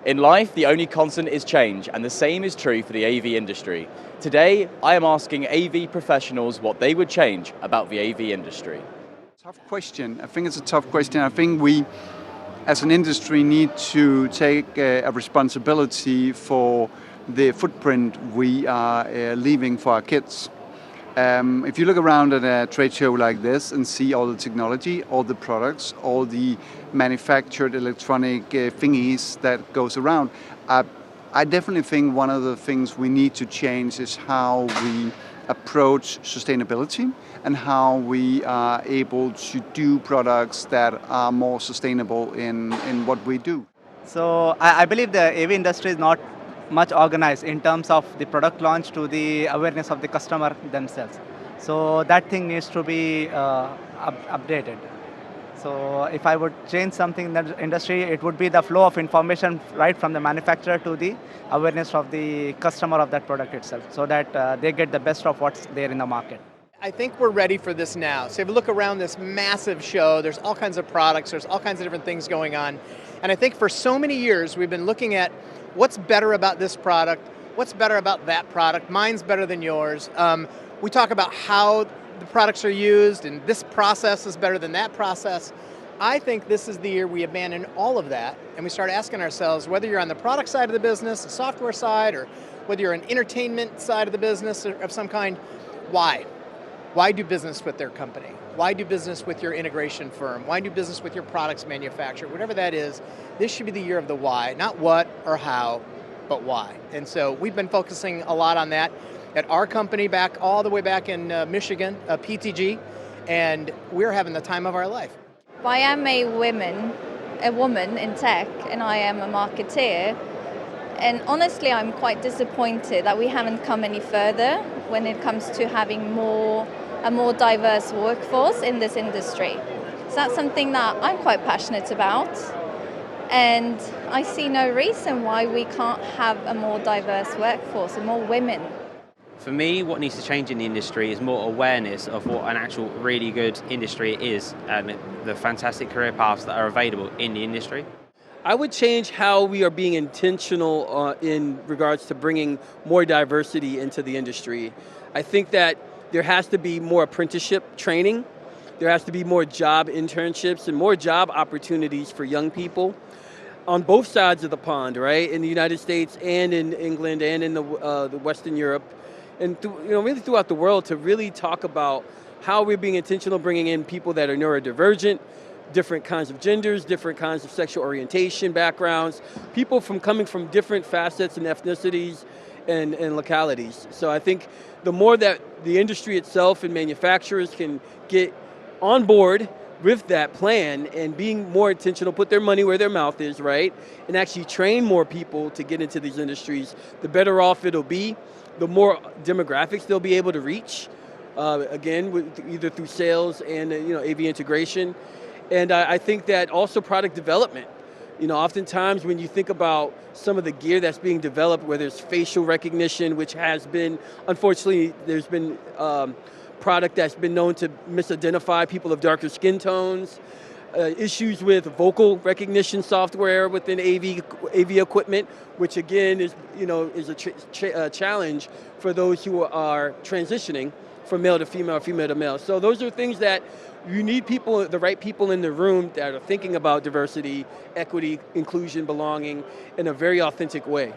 In life, the only constant is change, and the same is true for the AV industry. Today, I am asking AV professionals what they would change about the AV industry. Tough question. I think it's a tough question. I think we, as an industry, need to take a responsibility for the footprint we are leaving for our kids. If you look around at a trade show like this and see all the technology, all the products, all the manufactured electronic thingies that goes around, I definitely think one of the things we need to change is how we approach sustainability and how we are able to do products that are more sustainable in what we do. So I believe the AV industry is not much organized in terms of the product launch to the awareness of the customer themselves. So that thing needs to be updated. So if I would change something in the industry, it would be the flow of information right from the manufacturer to the awareness of the customer of that product itself, so that they get the best of what's there in the market. I think we're ready for this now. So if you look around this massive show, there's all kinds of products, there's all kinds of different things going on. And I think for so many years, we've been looking at what's better about this product, what's better about that product, mine's better than yours. We talk about how the products are used and this process is better than that process. I think this is the year we abandon all of that and we start asking ourselves, whether you're on the product side of the business, the software side, or whether you're an entertainment side of the business of some kind, why? Why do business with their company? Why do business with your integration firm? Why do business with your products manufacturer? Whatever that is, this should be the year of the why, not what or how, but why. And so we've been focusing a lot on that at our company all the way back in Michigan, PTG, and we're having the time of our life. I am a woman in tech, and I am a marketeer. And honestly, I'm quite disappointed that we haven't come any further when it comes to having a more diverse workforce in this industry. So that's something that I'm quite passionate about. And I see no reason why we can't have a more diverse workforce and more women. For me, what needs to change in the industry is more awareness of what an actual really good industry is and the fantastic career paths that are available in the industry. I would change how we are being intentional in regards to bringing more diversity into the industry. I think that there has to be more apprenticeship training. There has to be more job internships and more job opportunities for young people on both sides of the pond, right? In the United States and in England and in the Western Europe, and really throughout the world, to really talk about how we're being intentional bringing in people that are neurodivergent, different kinds of genders, different kinds of sexual orientation backgrounds, people coming from different facets and ethnicities and localities. So I think the more that the industry itself and manufacturers can get on board with that plan and being more intentional, put their money where their mouth is, right? And actually train more people to get into these industries, the better off it'll be, the more demographics they'll be able to reach, again, either through sales and AV integration. And I think that also product development. Oftentimes when you think about some of the gear that's being developed, where there's facial recognition, which has been, unfortunately, there's been product that's been known to misidentify people of darker skin tones, issues with vocal recognition software within AV equipment, which again is a challenge for those who are transitioning from male to female, or female to male. So those are things that you need the right people in the room that are thinking about diversity, equity, inclusion, belonging in a very authentic way.